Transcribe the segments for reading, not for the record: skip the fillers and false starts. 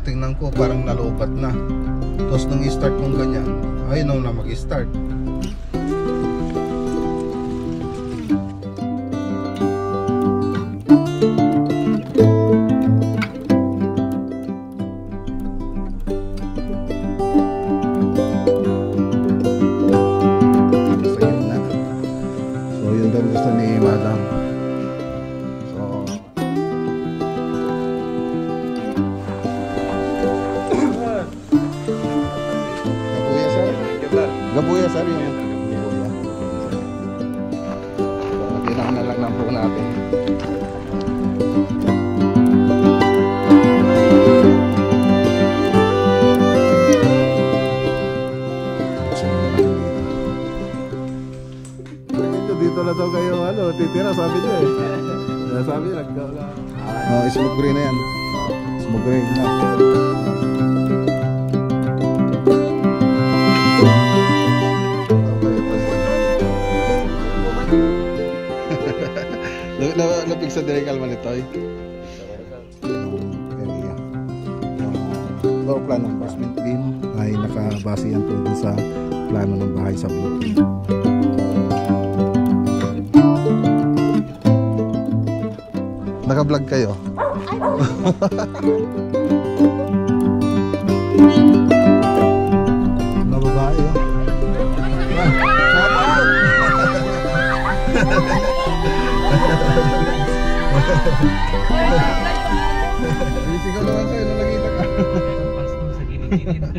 tingnan ko parang nalobat na. Tapos nung i-start kong ganyan, ayaw na mag-start. Gusto ni Madam. So Gabuya sir. Gabuya sir yung Gabuya. Matinaw na lang po natin. Dito na daw kayo titira, sabi niya eh. Sabi niya smoke green na yan. Smoke green na. Lapig sa direct man ito eh. Floor plan ng basement beam ay nakabase yan po dun sa plano ng bahay sa blueprint. Naka-vlog kayo? Mga babae yun. Sigaw naman sa'yo nung nakita ka. Pastong sa gilid-gilid.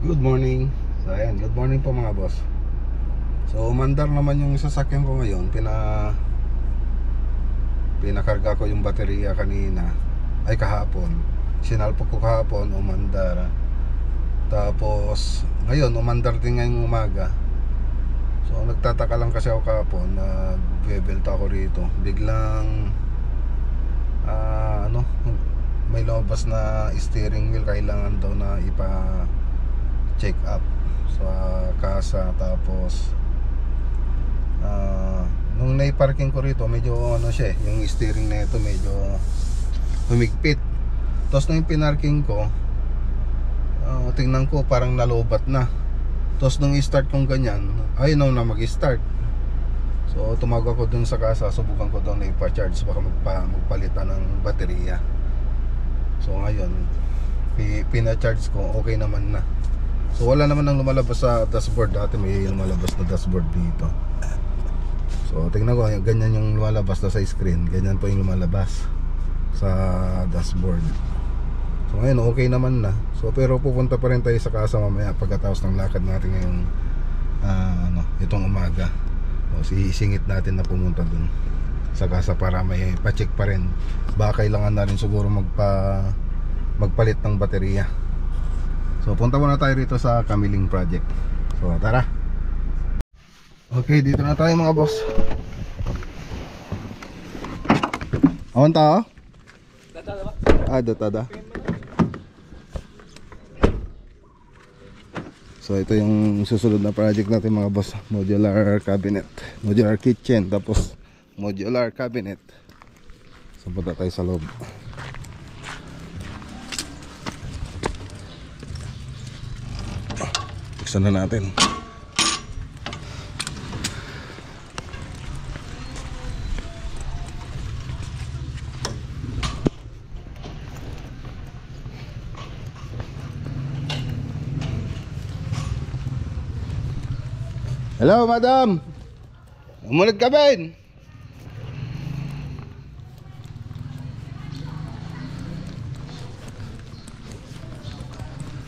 Good morning. So ayan, good morning po mga boss. So umandar naman yung sasakyan ko ngayon. Pinakarga ko yung baterya kanina. Ay kahapon. Sinalpok ko kahapon, umandar. Tapos ngayon umandar din ngayong umaga. So nagtataka lang kasi ako kahapon, nag-belt ako rito. Biglang may lumabas na steering wheel, kailangan daw na check up sa kasa. Tapos nung nai-parking ko rito, medyo siya, yung steering na ito medyo humigpit. Tapos nung pinarking ko, tingnan ko parang nalobat na. Tapos nung i-start kong ganyan, ayaw na mag-start. So tumawag ako dun sa kasa, subukan ko daw na ipa-charge, baka magpalitan ng baterya. So ngayon pina-charge ko, okay naman na. So wala naman nang lumalabas sa dashboard. Dati may lumalabas na dashboard dito. So tingnan ko, ganyan yung lumalabas na sa screen. Ganyan po yung lumalabas sa dashboard. So ngayon okay naman na. So pero pupunta pa rin tayo sa kasa mamaya pagkatapos ng lakad natin ngayong itong umaga. So isingit natin na pumunta dun sa kasa para may pa-check pa rin. Baka kailangan na rin siguro magpalit ng baterya. So punta muna tayo rito sa Kamiling project. So tara. Okay, dito na tayo mga boss. Awan tao? Datada ba? Datada. So ito yung susunod na project natin mga boss. Modular cabinet, modular kitchen, tapos modular cabinet. So punta tayo sa loob. Buksan na natin. Hello, madam. Umulit ka ba?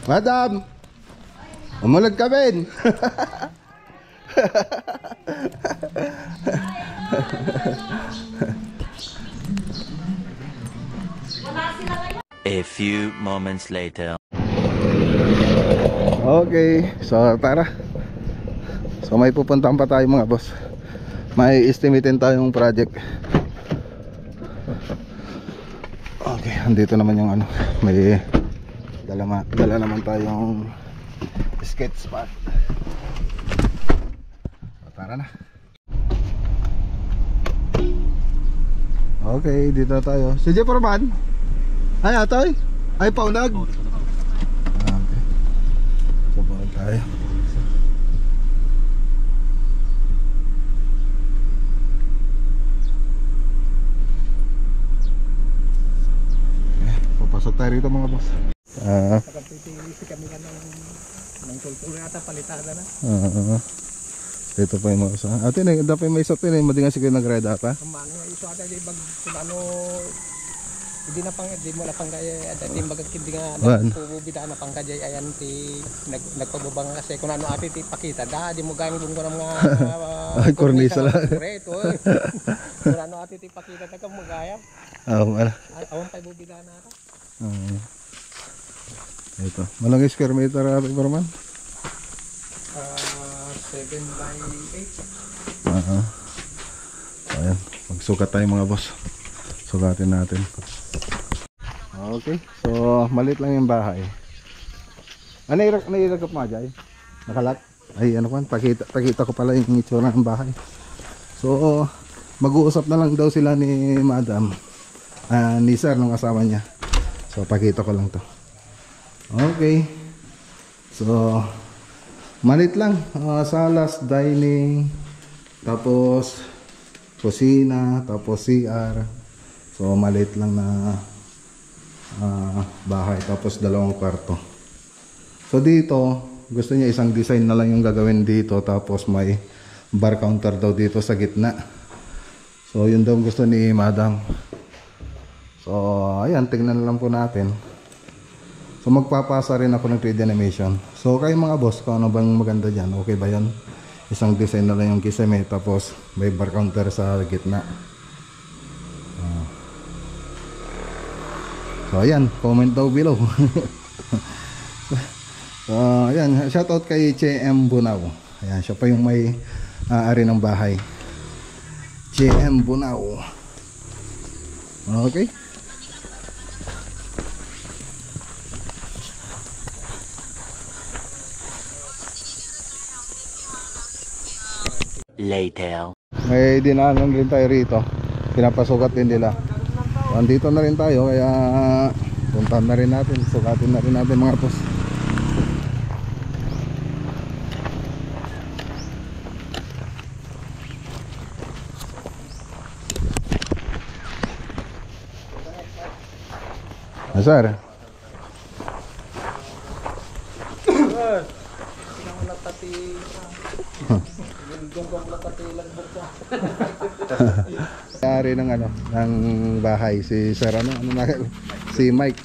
Madam, umulit ka ba? A few moments later. Okay, so tara. So may pupuntahan pa tayo mga boss. May estimatein tayong project. Okay, andito naman yung may dala naman tayong skate spot. Tara na. Okay, dito tayo. Si Jeff Orman. Ay, atoy. Ay, paunag. Okay. So, paunag tayo. Papasok tayo rito mga boss. Pagpipili kami ka ng tultulo yata palitada na. Ito pa yung mga usahan. Atin eh, dapat may isa tin eh, madingan sige nag-ride ata. Kumano iso ata di bag kumano hindi mo na panggaya at tim bagag kindi nga nagpubida na panggaya ayan ti nagpabubang kasi kung ano ati ti pakita da di mo gamit ko ng mga ay cornisa lang. Reto. Kung ano ati ti pakita ta kang magaya. Wala. Awan pa bubida na ata. Ito. Malang square meter ata pa man. 7 by 8. Ayan, magsukat tayo mga boss. Sukatin natin. Okay, so maliit lang yung bahay. Ano nairakap mo Jay? Nakalat? Ay ano kan, pakita ko pala yung itsura ng bahay. So mag-uusap na lang daw sila ni Madam, ni Sir nung asawa niya. So pakita ko lang to. Okay. So malit lang, salas, dining, tapos kusina, tapos CR. So malit lang na bahay, tapos dalawang kwarto. So dito, gusto niya isang design na lang yung gagawin dito, tapos may bar counter daw dito sa gitna. So yun daw gusto ni Madam. So ayan, tingnan lang po natin. So magpapasa rin ako ng 3D animation. So kayo mga boss, kung ano bang maganda dyan, okay ba yan? Isang design na lang yung kisame, tapos may bar counter sa gitna. So ayan, comment daw below. So ayan, shoutout kay CM Bunao. Ayan, siya pa yung may ari ng bahay. CM Bunao. Okay. Later. May dinaanan rin tayo rito. Pinapasukat din nila. Andito na rin tayo, kaya puntahan na rin natin. Sukatin na rin natin mga boss. Sir. Ari ng ano, ng bahay si Sir ano si Mike.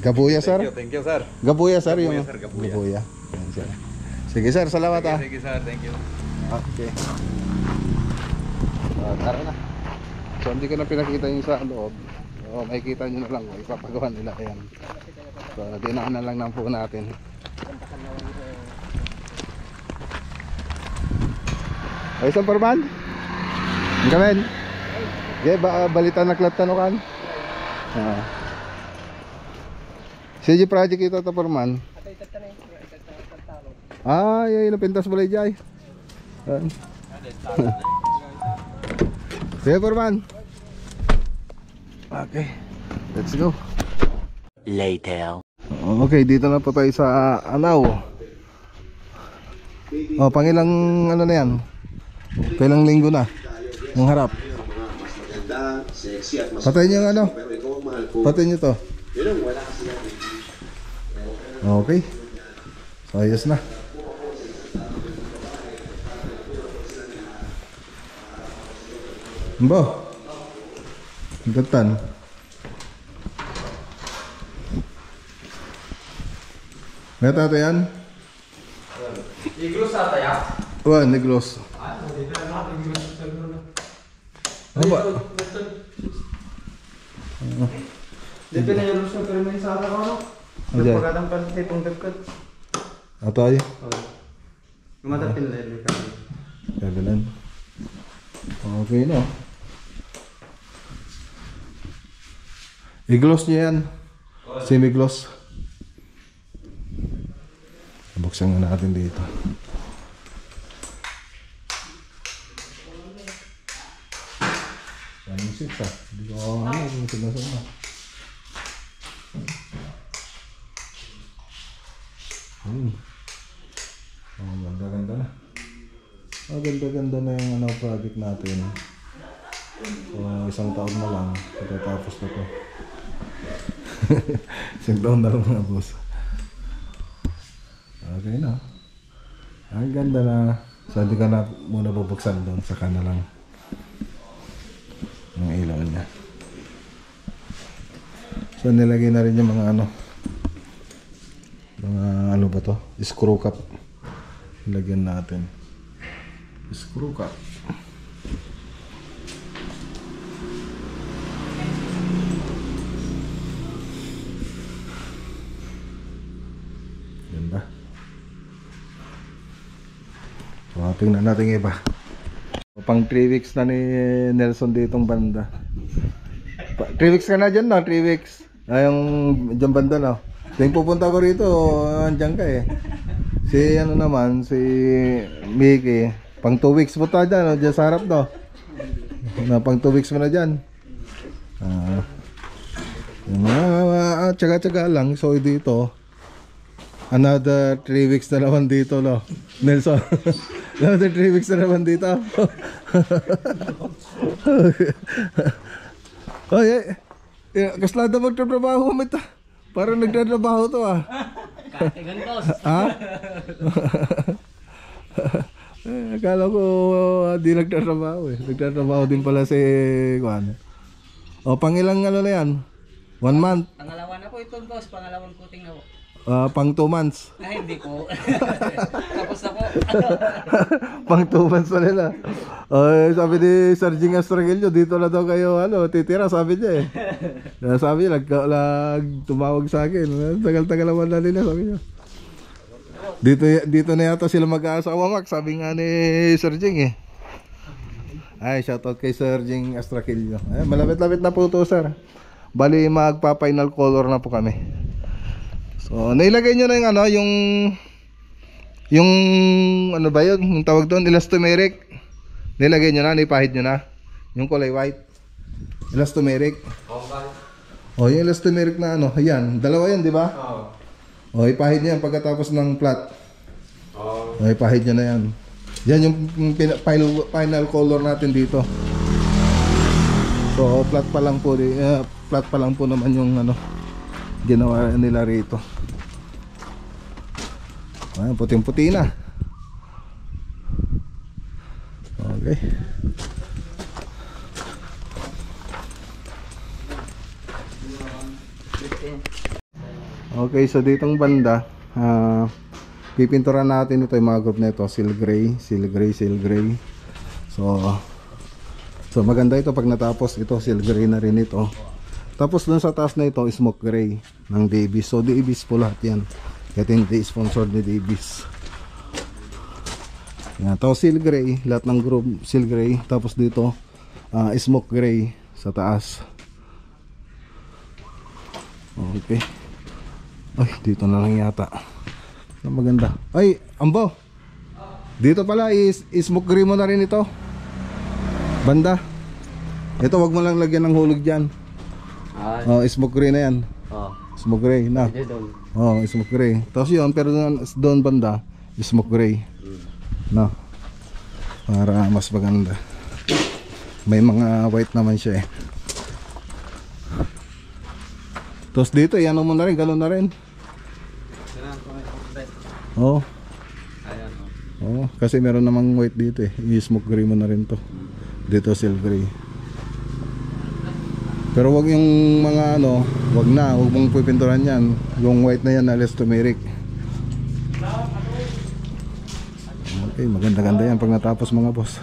Gabuya Sir. Thank you sir. Gabuya Sir yung Sir, Gabuya. Yan, sir. Sige Sir, salamat ah. Sige sir, thank you. Okay. Tara na. So hindi ko na pinakita yung sa loob. So makikita nyo na lang, ipapagawa nila yan. So dinaan na lang ng po natin. Ay, isang parman? Ang kamen? Okay, balita naklat tanukan? CG project ito ito parman? Yun yung pintas balay jay. Sige parman. Okay, let's go. Later. Okay, dito na po tayo sa Anaw. Pangilang ano na yan? Kailang linggo na yung harap. Patayin nyo yung ano. Patayin nyo to. Okay. So ayos na. Mbo gatan. Meta to yan? Negros ata ya? Wah, negros. Ano ba? Dito na yung ruso pero may sara ko ano? Pagkatang pantitong dagkat. Ato ay? Gumatapin na yun. Gagalan. Okay no. I-gloss niya yan. Semi-gloss. Buksan nga natin dito. Anong seats ah? Hindi ko kung sinasan na. Ganda-ganda na. Ganda-ganda na yung project natin. So, isang taon na lang. Tapos na to. Isang taon na lang mga boss. Okay na. Ang ganda na. So, hindi ka na muna bubuksan doon. Saka na lang yung ilaw niya. So, nilagay na rin yung mga ano ba to? Screw cap. Lagyan natin. Screw cap. Ganda. So, tingnan natin iba. Pang 3 weeks na ni Nelson ditong banda. 3 weeks ka na dyan, no? 3 weeks. Yung dyan banda, no? Yung pupunta ko rito, andyan ka eh. Si Mickey, pang 2 weeks mo ta dyan, dyan sa harap, no? Pang 2 weeks mo na dyan. Tsaga-tsaga lang. So dito, another 3 weeks na naman dito, no? Nelson. Another 3 weeks na naman dito. Oy, kaslada magtrabaho mo ito. Parang nagtatrabaho to ah. Ha? Akala ko di nagtatrabaho eh. Nagtatrabaho din pala si Juan. O, pangilang na yan? 1 month? Pangalawa na po ito, boss. Pangalawang puting na po. Pang 2 months? Ay, hindi po. Tapos na po. Pang 2 months pa nila. Sabi ni Serging Astragelio, dito na daw kayo titira, sabi niya eh. Sabi niya, tumawag sa akin. Tagal-tagal naman na nila, sabi niya. Dito na yata sila mag-aasawa, Max, sabi nga ni Serging eh. Ay, shoutout kay Serging Astragelio. Malapit-lapit na po ito, sir. Bali, magpa-final color na po kami. So, nailagay nyo na yung ano ba yun? Yung tawag doon, elastomeric. Nilagay nyo na, naipahid nyo na. Yung kulay white. Elastomeric. O, yung elastomeric na ayan. Dalawa yan, di ba? O, ipahid nyo yan pagkatapos ng flat. O, ipahid nyo na yan. Yan yung final color natin dito. So, flat pa lang po naman yung ginawa nila rito. Ayan, puting-puti na. Okay. Okay, so ditong banda, pipinturan natin ito yung mga group na ito, seal gray. So maganda ito pag natapos ito, seal gray na rin ito. Tapos dun sa taas na ito, smoke gray ng Davis. So Davis po lahat yan. Kaya hindi sponsored ni Davis. Yan, tapos seal gray, lahat ng group seal gray. Tapos dito, smoke gray sa taas. Okay. Ay, dito na lang yata. Maganda. Ay, Ambo. Dito pala, smoke gray mo na rin ito. Banda. Ito, wag mo lang lagyan ng hulog dyan. Smoke gray na yan. Smoke gray na. Smoke gray. Tapos yun, pero doon banda, smoke gray. No. Para mas maganda. May mga white naman siya eh. Tapos dito, yan mo na rin, galon na rin. Kasi meron namang white dito eh. I-smoke gray mo na rin to. Dito silver gray. Pero wag yung mga wag mong pipinturan yan. Yung white na yan, elastomeric. Okay, maganda-ganda yan pag natapos mga boss.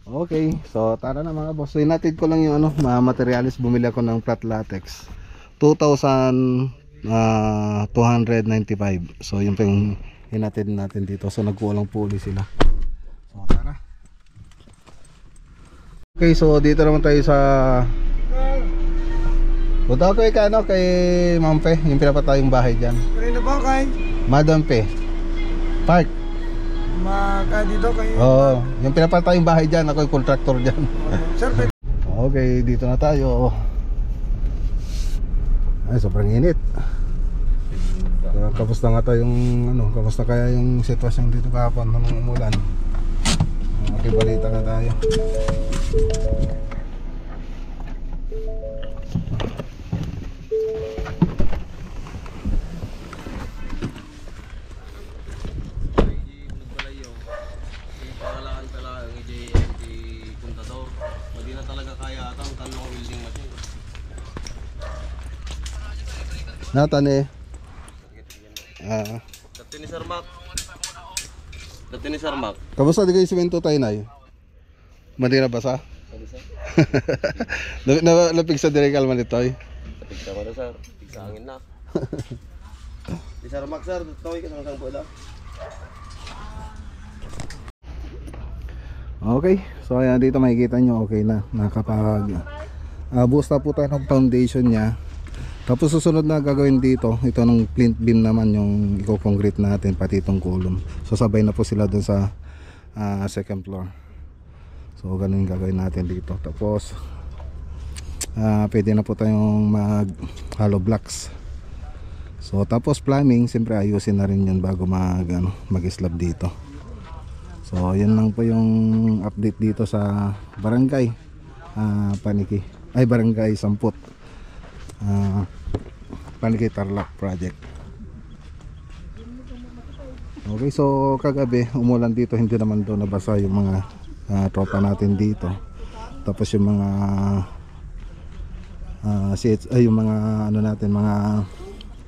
Okay, so tara na mga boss. So inatid ko lang yung mga materialis. Bumili ako ng flat latex 2,295. So yun pa yung inatid natin dito. So nagkulang po ulit sila. So tara. Okay, so dito naman tayo sa Punta ko kay Ma'am Pe, yung pinapatayong bahay dyan. Kanina ba kay? Madam Pe Park. Dito kay... Oo, yung pinapatayong bahay dyan, ako yung contractor dyan. Sir, Okay, dito na tayo. Ay, sobrang init. Kamusta nga tayong kamusta kaya yung sitwasyon dito kahapon nung umulan? Makibalita na tayo. Natan eh. Dati ni Sir Mac. Dati ni Sir Mac. Kamusta di kayo simento tayo na Madi na basa? Lapig sa direkal man ito eh. Lapig sa mana Sir. Lapig sa angin na. Di Sir Mac Sir. Tawag ka sa po lang. Okay, so ayan dito makikita nyo okay na. Nakapag buhos na po tayo ng foundation nya. Tapos susunod na gagawin dito, ito ng plinth beam naman yung i-concrete natin pati itong column. So sabay na po sila dun sa second floor. So ganun yung gagawin natin dito. Tapos pwede na po tayong mag hollow blocks. So tapos plumbing, siyempre ayusin na rin yun bago mag-slab dito. So yun lang po yung update dito sa Barangay Paniki. Ay Barangay Samput. Paniki Tarlac project. Okay, so kagabi umulan dito, hindi naman doon nabasa yung mga tropa natin dito. Tapos yung mga yung mga natin, mga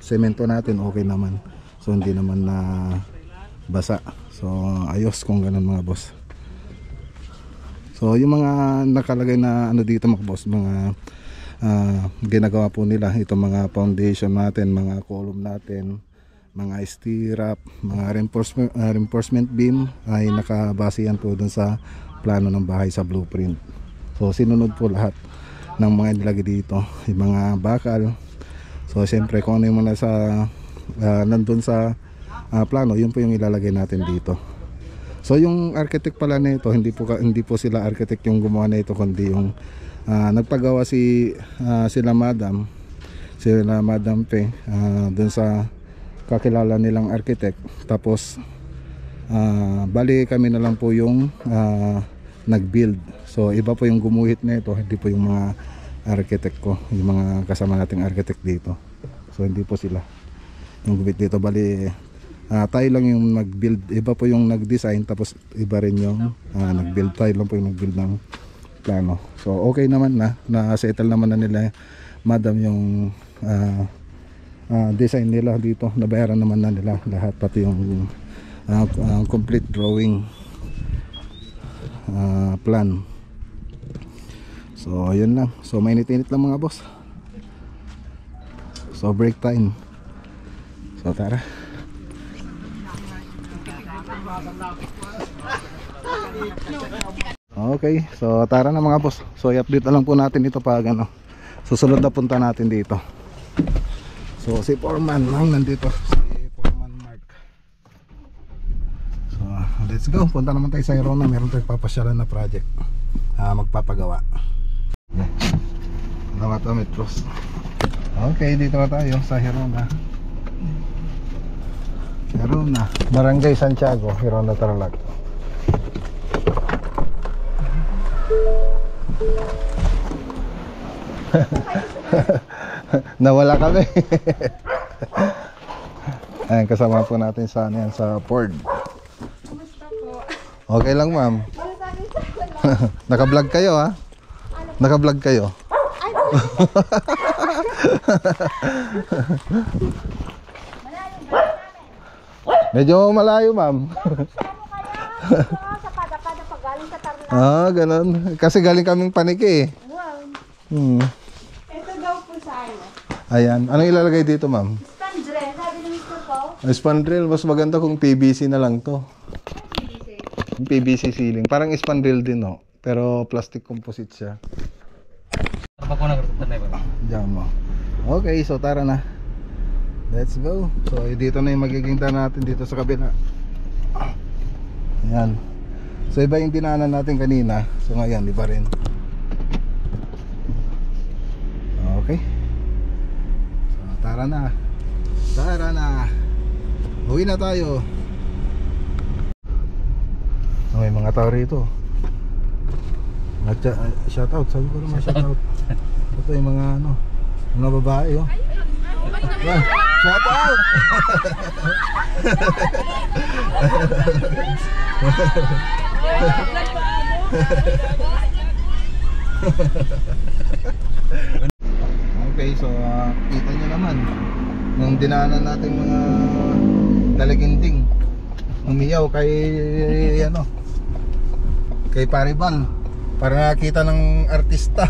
semento natin okay naman. So hindi naman na basa. So ayos kung ganun mga boss. So yung mga nakalagay na dito mga boss, mga ginagawa po nila itong mga foundation natin, mga column natin, mga stirrup, mga reinforcement beam ay nakabase yan po dun sa plano ng bahay sa blueprint. So sinunod po lahat ng mga nilagay dito, yung mga bakal. So siyempre kung ano yung mga nandun sa plano, yun po yung ilalagay natin dito. So yung architect pala nito, hindi po sila architect yung gumawa nito, kundi yung nagpagawa sila Madam Pe dun sa kakilala nilang architect. Tapos bali kami na lang po yung nag-build. So iba po yung gumuhit nito, hindi po yung mga architect ko, yung mga kasama nating architect dito. So hindi po sila yung gumit dito, bali tayo lang yung nag-build. Iba po yung nag-design, tapos iba rin yung nag-build. Tayo lang po yung nag-build ng plano. So okay naman na settle naman na nila Madam yung design nila dito. Nabayaran naman na nila lahat, pati yung complete drawing plan. So yun lang. So mainit-init lang mga boss. So break time. So tara. Okay, so tara na mga boss. So i-update na lang po natin dito pag susunod na punta natin dito. So si Foreman nandito, si Foreman Mark. So let's go, punta naman tayo sa Hirona. Meron tayong papasyalan na project, magpapagawa. Nawata Metros. Okay, dito na tayo sa Hirona. Barangay Santiago, Hirona, Tarlac. Nawala kami. Ayan, kasama po natin sa Ford. Okay lang ma'am. Naka-vlog kayo ha? Naka-vlog kayo? Medyo malayo ma'am. Ganun. Kasi galing kaming Paniki eh. Wow. Ito daw po sa ano. Ayan. Anong ilalagay dito ma'am? Spandrel. Sabi ng mister ko. Spandrel. Mas maganda kung PVC na lang to. PVC. PVC ceiling. Parang spandrel din Pero plastic composite siya. Diyan mo. Okay, so tara na. Let's go. So dito na yung magiging daan natin dito sa kabila. Ayan. So iba yung dinaanan natin kanina. So ngayon, iba rin. Okay. So tara na. Tara na. Uwi na tayo. So, may mga tao rito. Shout out, sabi ko naman shout out. Ito yung mga ano, mga babae oh. Yan, shout out. Okay, so kita nyo naman nung dinaanan natin mga dalaginding umiyaw kay ano, kay Paribal para nakita ng artista.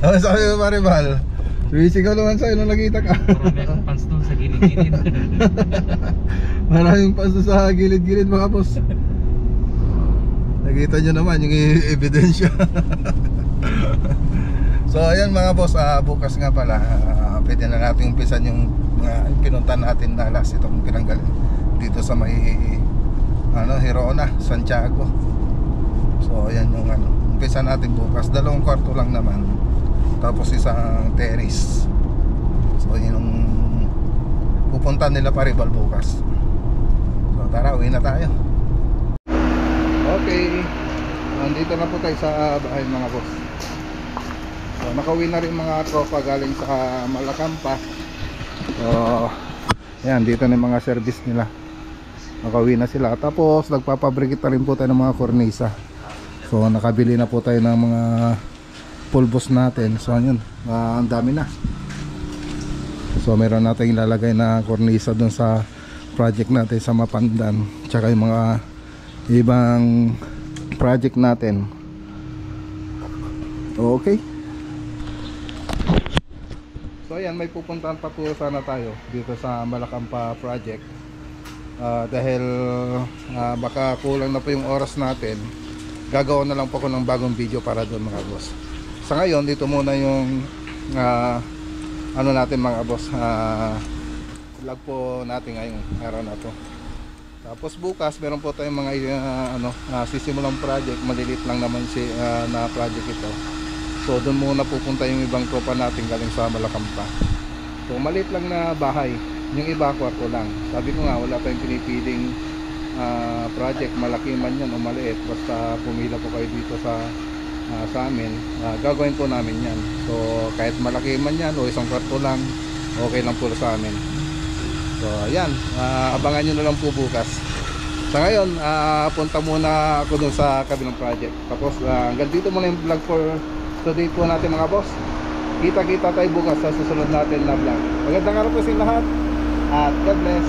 Ano sabi mo Paribal? Sumisigaw naman sa'yo nung nakita ka. Maraming fans doon sa gilid-gilid. Maraming fans doon sa gilid-gilid mga boss. Nakita nyo naman yung ebidensya. So ayan mga boss, bukas nga pala pwede na natin umpisan yung mga pinuntan natin na last itong pinanggal dito sa may ano, Hirona, Santiago. So ayan yung ano, umpisa natin bukas. 2 kwarto lang naman. Tapos isang terrace. So yun yung pupuntahan nila Paribal bukas. So tara, uwi na tayo. Okay, nandito na po tayo sa bahay mga boss. So nakauwi na rin mga tropa galing sa Malacampa. So ayan, dito na yung mga service nila. Nakauwi na sila. Tapos nagpapabrikit na rin po tayo ng mga kornisa. So nakabili na po tayo ng mga pulbos natin. So yun, ang dami na. So meron natin ilalagay na kornisa dun sa project natin sa Mapandan, tsaka yung mga ibang project natin. Okay. So ayan, may pupuntahan pa po sana tayo dito sa Malacampa project. Dahil baka kulang na po yung oras natin, gagawa na lang po ako ng bagong video para doon mga boss. Sa ngayon, dito muna yung ano natin mga boss, vlog po natin ngayong araw na to. Tapos bukas meron po tayong mga sisimulang project, malilit lang naman na project ito. So doon muna pupunta yung ibang tropa natin galing sa Malacampa. So maliit lang na bahay, yung iba kwarto lang. Sabi ko nga, wala tayong pinipiling project, malaki man yan o maliit, basta pumila po kayo dito sa amin, gagawin po namin yan. So kahit malaki man yan o isang kwarto lang, okay lang po sa amin. So ayan, abangan nyo na lang po bukas. Sa ngayon, punta muna ako dun sa kabilang project. Tapos hanggang dito muna yung vlog for today po natin mga boss. Kita-kita tayo bukas sa susunod natin na vlog. Magandang araw po sa lahat at God bless.